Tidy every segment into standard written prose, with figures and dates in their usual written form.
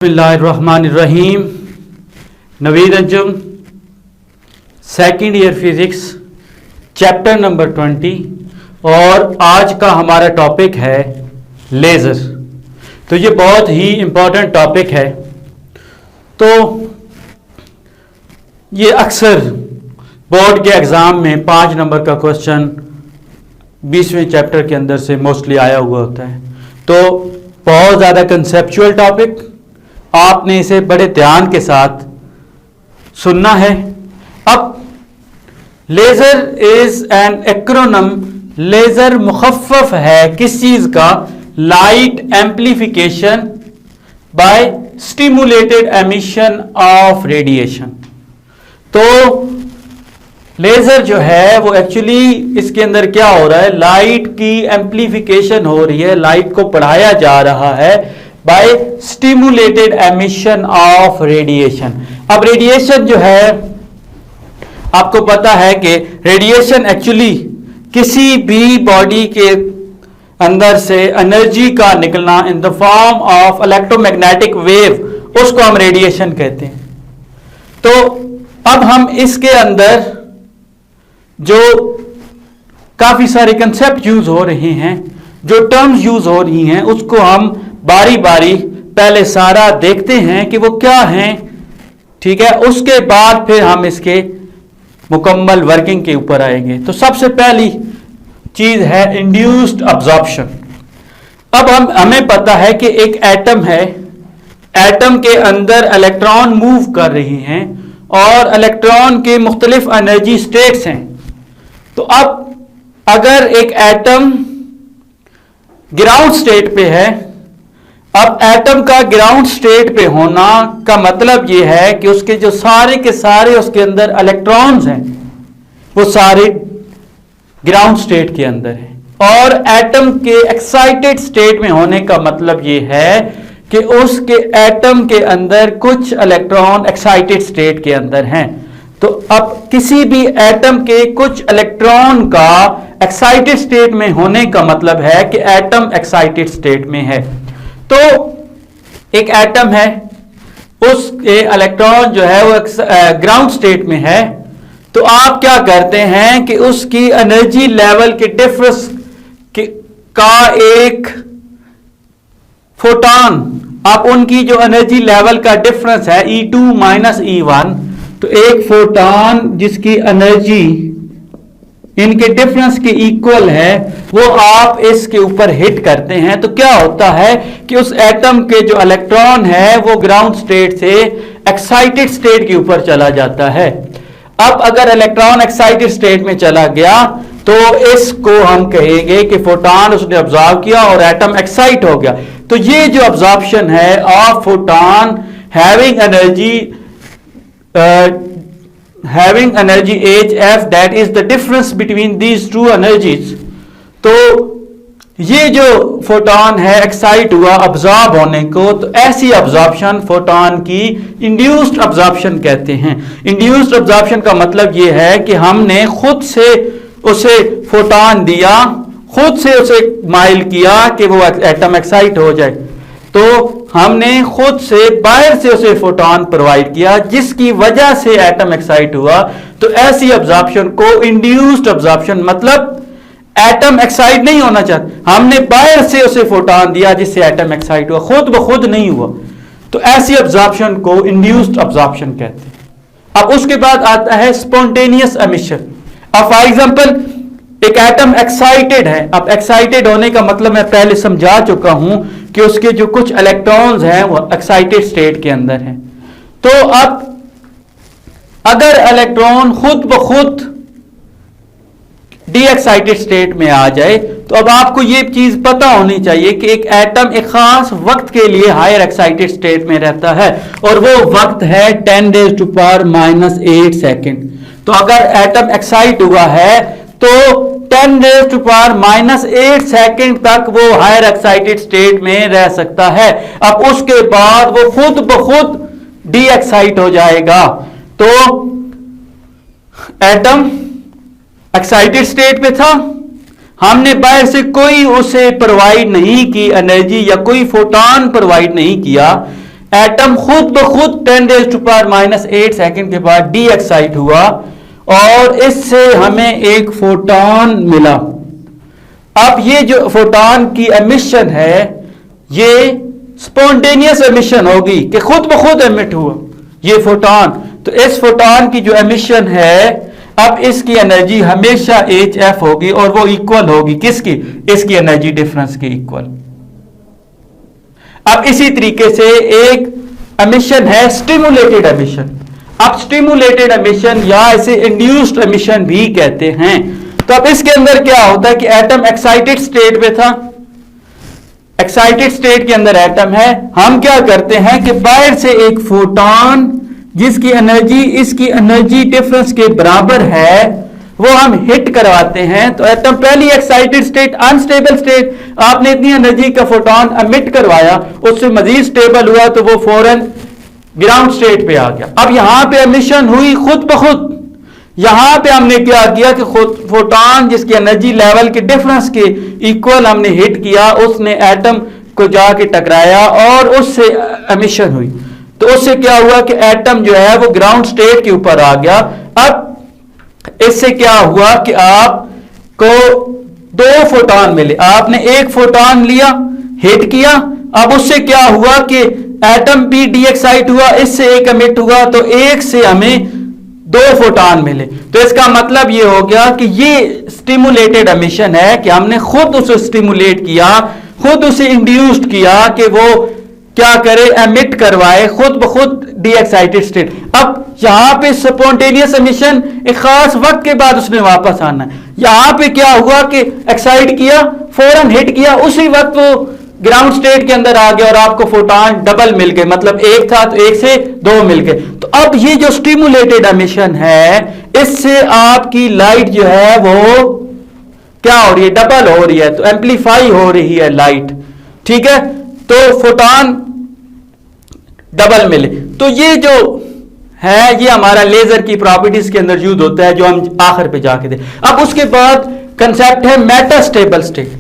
बिस्मिल्लाहिर्रहमानिर्रहीम। Naveed Anjum, second year physics, chapter number 20 और आज का हमारा टॉपिक है लेज़र। तो ये बहुत ही इम्पोर्टेंट टॉपिक है। तो ये अक्सर बोर्ड के एग्ज़ाम में 5 नंबर का क्वेश्चन 20वें चैप्टर के अंदर से मोस्टली आया हुआ होता है। तो बहुत ज़्यादा कंसेप्चुअल टॉपिक, आपने इसे बड़े ध्यान के साथ सुनना है। अब laser is an acronym, laser मुखफ़फ़ है किस चीज़ का? Light amplification by stimulated emission of radiation. तो लेज़र जो है वो एक्चुअली इसके अंदर क्या हो रहा है, लाइट की एम्प्लीफिकेशन हो रही है, लाइट को पढ़ाया जा रहा है by stimulated emission of radiation. अब रेडिएशन जो है आपको पता है कि रेडिएशन एक्चुअली किसी भी बॉडी के अंदर से एनर्जी का निकलना in the form of electromagnetic wave, उसको हम रेडिएशन कहते हैं। तो अब हम इसके अंदर जो काफी सारे कंसेप्ट यूज हो रहे हैं, जो टर्म्स यूज हो रही हैं, उसको हम बारी बारी पहले सारा देखते हैं कि वो क्या हैं, ठीक है। उसके बाद फिर हम इसके मुकम्मल वर्किंग के ऊपर आएंगे। तो सबसे पहली चीज है इंड्यूस्ड अब्जॉर्प्शन। अब हमें पता है कि एक एटम है, एटम के अंदर इलेक्ट्रॉन मूव कर रही हैं और इलेक्ट्रॉन के मुख्तलिफ एनर्जी स्टेट्स हैं। तो अब अगर एक एटम ग्राउंड स्टेट पे है, अब एटम का ग्राउंड स्टेट पे होना का मतलब यह है कि उसके जो सारे के सारे उसके अंदर इलेक्ट्रॉन्स हैं वो सारे ग्राउंड स्टेट के अंदर हैं। और एटम के एक्साइटेड स्टेट में होने का मतलब यह है कि उसके एटम के अंदर कुछ इलेक्ट्रॉन एक्साइटेड स्टेट के अंदर हैं। तो अब किसी भी एटम के कुछ इलेक्ट्रॉन का एक्साइटेड स्टेट में होने का मतलब है कि एटम एक्साइटेड स्टेट में है। तो एक एटम है, उसके इलेक्ट्रॉन जो है वो ग्राउंड स्टेट में है। तो आप क्या करते हैं कि उसकी एनर्जी लेवल के डिफरेंस का एक फोटॉन, आप उनकी जो एनर्जी लेवल का डिफरेंस है E2 माइनस E1, तो एक फोटॉन जिसकी एनर्जी इनके डिफरेंस के इक्वल है, वो आप इसके ऊपर हिट करते हैं। तो क्या होता है कि उस एटम के जो इलेक्ट्रॉन है वो ग्राउंड स्टेट से एक्साइटेड स्टेट के ऊपर चला जाता है। अब अगर इलेक्ट्रॉन एक्साइटेड स्टेट में चला गया तो इसको हम कहेंगे कि फोटॉन उसने ऑब्जॉर्व किया और एटम एक्साइट हो गया। तो ये जो ऑब्जॉर्प्शन है of photon having energy hf, that is the difference between these two energies। तो ये जो फोटॉन है एक्साइट हुआ ऑब्जॉर्ब होने को, तो ऐसी ऑब्जॉर्प्शन फोटॉन की इंड्यूस्ड ऑब्जॉर्प्शन कहते हैं। इंड्यूस्ड ऑब्जॉर्प्शन का मतलब ये है कि हमने खुद से उसे फोटॉन दिया, खुद से उसे माइल किया कि वो एटम एक्साइट हो जाए। तो हमने खुद से बाहर से उसे फोटॉन प्रोवाइड किया जिसकी वजह से एटम एक्साइट हुआ। तो ऐसी ऑब्जॉर्प्शन को इंड्यूस्ड ऑब्जॉर्प्शन, मतलब एटम एक्साइट नहीं होना चाहता, हमने बाहर से उसे फोटॉन दिया जिससे एटम एक्साइट हुआ, खुद ब खुद नहीं हुआ। तो ऐसी ऑब्जॉर्प्शन को इंड्यूस्ड ऑब्जॉर्प्शन कहते हैं। अब उसके बाद आता है स्पॉन्टेनियस एमिशन। अब फॉर एग्जांपल एक एटम एक्साइटेड है। अब एक्साइटेड होने का मतलब मैं पहले समझा चुका हूं कि उसके जो कुछ इलेक्ट्रॉन्स हैं वो एक्साइटेड स्टेट के अंदर हैं। तो अब अगर इलेक्ट्रॉन खुद ब खुद डी एक्साइटेड स्टेट में आ जाए, तो अब आपको ये चीज पता होनी चाहिए कि एक एटम एक खास वक्त के लिए हायर एक्साइटेड स्टेट में रहता है और वो वक्त है 10⁻⁻⁸ सेकेंड। तो अगर एटम एक्साइट हुआ है तो 10⁻⁸ सेकेंड तक वो हायर एक्साइटेड स्टेट में रह सकता है। अब उसके बाद वो खुद ब खुद डी एक्साइट हो जाएगा। तो एटम एक्साइटेड स्टेट में था, हमने बाहर से कोई उसे प्रोवाइड नहीं की एनर्जी या कोई फोटॉन प्रोवाइड नहीं किया, एटम खुद ब खुद 10⁻⁻8 सेकंड के बाद डी एक्साइट हुआ और इससे हमें एक फोटॉन मिला। अब ये जो फोटॉन की एमिशन है ये स्पॉन्टेनियस एमिशन होगी कि खुद ब खुद एमिट हुआ ये फोटॉन। तो इस फोटॉन की जो एमिशन है अब इसकी एनर्जी हमेशा HF होगी और वो इक्वल होगी किसकी, इसकी एनर्जी डिफरेंस की इक्वल। अब इसी तरीके से एक एमिशन है स्टिमुलेटेड एमिशन। अब स्टिमुलेटेड एमिशन या इसे इंड्यूस्ड एमिशन भी कहते हैं। तो अब इसके अंदर क्या होता है कि एटम एक्साइटेड स्टेट में था, एक्साइटेड स्टेट के अंदर एटम है, हम क्या करते हैं कि बाहर से एक फोटॉन जिसकी एनर्जी इसकी एनर्जी डिफरेंस के बराबर है वो हम हिट करवाते हैं। तो एटम पहली एक्साइटेड स्टेट अनस्टेबल स्टेट, आपने इतनी एनर्जी का फोटॉन एमिट करवाया, उससे मजीद स्टेबल हुआ तो वो फौरन ग्राउंड स्टेट पे आ गया। अब यहां पे एमिशन हुई खुद ब खुद, यहां पे हमने क्या किया कि खुद फोटॉन जिसकी एनर्जी लेवल के डिफरेंस के इक्वल हमने हिट किया, उसने एटम को जाके टकराया और उससे एमिशन हुई। तो उससे क्या हुआ कि एटम जो है वो ग्राउंड स्टेट के ऊपर आ गया। अब इससे क्या हुआ कि आपको दो फोटॉन मिले, आपने एक फोटॉन लिया हिट किया, अब उससे क्या हुआ कि एटम भी डी एक्साइट हुआ, इससे एक एमिट हुआ, तो एक से हमें दो फोटॉन मिले। तो इसका मतलब ये हो गया कि ये स्टिमुलेटेड एमिशन है कि हमने खुद उसे स्टिमुलेट किया, खुद उसे इंड्यूस्ड किया कि वो क्या करे, एमिट करवाए खुद ब खुद डी एक्साइटेड स्टेट। अब यहां पे स्पॉन्टेनियस एमिशन एक खास वक्त के बाद उसने वापस आना है। यहां पे क्या हुआ कि एक्साइट किया, फौरन हिट किया, उसी वक्त वो ग्राउंड स्टेट के अंदर आ गया और आपको फोटॉन डबल मिल गए, मतलब एक था तो एक से दो मिल गए। तो अब ये जो स्टिमुलेटेड एमिशन है इससे आपकी लाइट जो है वो क्या हो रही है, डबल हो रही है, तो एम्पलीफाई हो रही है लाइट, ठीक है। तो फोटॉन डबल मिले। तो ये जो है ये हमारा लेजर की प्रॉपर्टीज के अंदर यूज होता है जो हम आखिर पे जाके दे। अब उसके बाद कंसेप्ट है मेटास्टेबल स्टेट।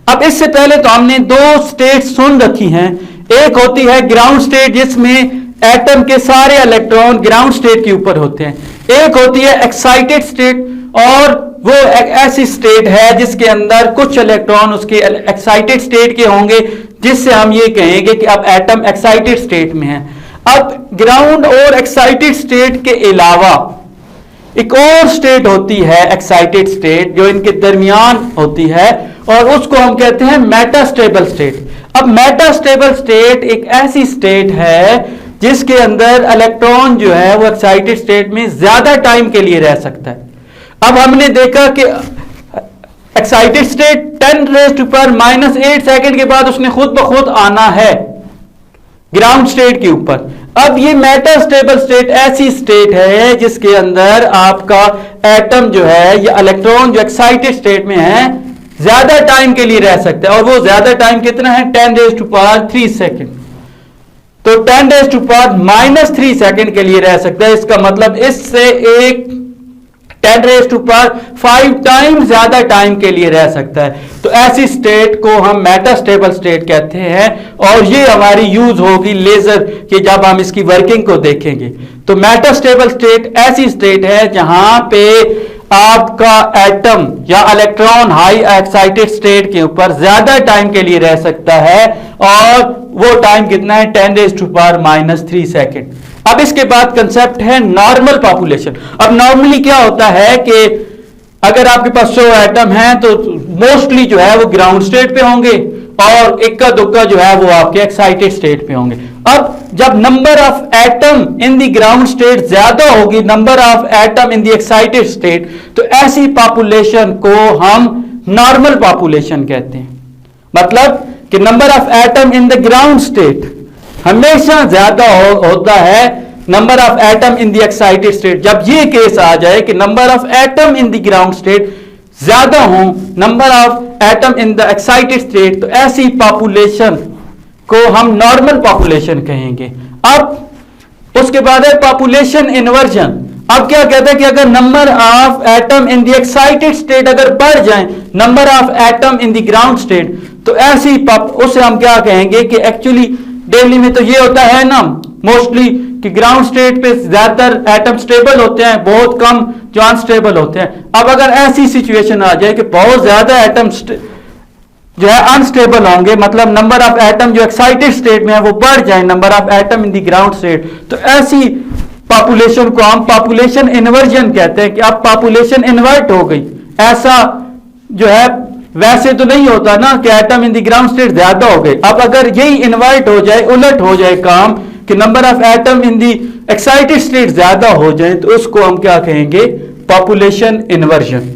अब इससे पहले तो हमने दो स्टेट सुन रखी हैं, एक होती है ग्राउंड स्टेट जिसमें एटम के सारे इलेक्ट्रॉन ग्राउंड स्टेट के ऊपर होते हैं, एक होती है एक्साइटेड स्टेट और वो एक ऐसी स्टेट है जिसके अंदर कुछ इलेक्ट्रॉन उसके एक्साइटेड स्टेट के होंगे जिससे हम ये कहेंगे कि अब एटम एक्साइटेड स्टेट में है। अब ग्राउंड और एक्साइटेड स्टेट के अलावा एक और स्टेट होती है एक्साइटेड स्टेट जो इनके दरमियान होती है और उसको हम कहते हैं मेटास्टेबल स्टेट। अब मेटास्टेबल स्टेट एक ऐसी स्टेट है जिसके अंदर इलेक्ट्रॉन जो है वो एक्साइटेड स्टेट में ज्यादा टाइम के लिए रह सकता है। अब हमने देखा कि एक्साइटेड स्टेट 10⁻⁻8 सेकंड के बाद उसने खुद ब खुद आना है ग्राउंड स्टेट के ऊपर। अब ये मेटास्टेबल स्टेट ऐसी स्टेट है जिसके अंदर आपका एटम जो है या इलेक्ट्रॉन जो एक्साइटेड स्टेट में है ज्यादा टाइम के लिए रह सकता है, और वो ज्यादा टाइम कितना है 10⁻³ सेकंड। तो 10⁻³ सेकंड के लिए रह सकता है। इसका मतलब इससे एक 10⁵ टाइम ज्यादा टाइम के लिए रह सकता है। तो ऐसी स्टेट को हम मेटास्टेबल स्टेट कहते हैं और ये हमारी यूज होगी लेजर के जब हम इसकी वर्किंग को देखेंगे। तो मेटास्टेबल स्टेट ऐसी स्टेट है जहां पे आपका एटम या इलेक्ट्रॉन हाई एक्साइटेड स्टेट के ऊपर ज्यादा टाइम के लिए रह सकता है और वो टाइम कितना है 10⁻³ सेकंड। अब इसके बाद कंसेप्ट है नॉर्मल पॉपुलेशन। अब नॉर्मली क्या होता है कि अगर आपके पास 100 एटम हैं तो मोस्टली जो है वो ग्राउंड स्टेट पे होंगे और इक्का दुक्का जो है वो आपके एक्साइटेड स्टेट पे होंगे। अब जब number of atom in the ground state ज्यादा होगी number of atom in the excited state, तो ऐसी पॉपुलेशन को हम नॉर्मल पॉपुलेशन कहते हैं। मतलब कि number of atom in the ground state हमेशा ज्यादा होता है number of atom in the excited state. जब ये केस आ जाए कि number of atom in the ground state ज्यादा हो number of atom in the excited state, तो ऐसी पॉपुलेशन को हम नॉर्मल पॉपुलेशन कहेंगे। अब उसके बाद है पॉपुलेशन इन्वर्जन। अब क्या कहते हैं कि अगर number of atom in the excited state अगर बढ़ जाए number of atom in the ground state, तो ऐसी उसे हम क्या कहेंगे कि एक्चुअली डेली में तो ये होता है ना मोस्टली कि ग्राउंड स्टेट पे ज्यादातर एटम स्टेबल होते हैं, बहुत कम जो अनस्टेबल होते हैं। अब अगर ऐसी सिचुएशन आ जाए कि बहुत ज्यादा एटम जो है अनस्टेबल होंगे, मतलब नंबर ऑफ एटम जो एक्साइटेड स्टेट में है वो बढ़ जाए, number of atom in the ground state, तो ऐसी पॉपुलेशन को हम पॉपुलेशन इन्वर्जन कहते हैं कि अब पॉपुलेशन इन्वर्ट हो गई। ऐसा जो है वैसे तो नहीं होता ना कि atom in the ground state ज्यादा हो गए, अब अगर यही इन्वर्ट हो जाए, उलट हो जाए काम कि number of atom in the excited state ज्यादा हो जाए, तो उसको हम क्या कहेंगे? Population inversion.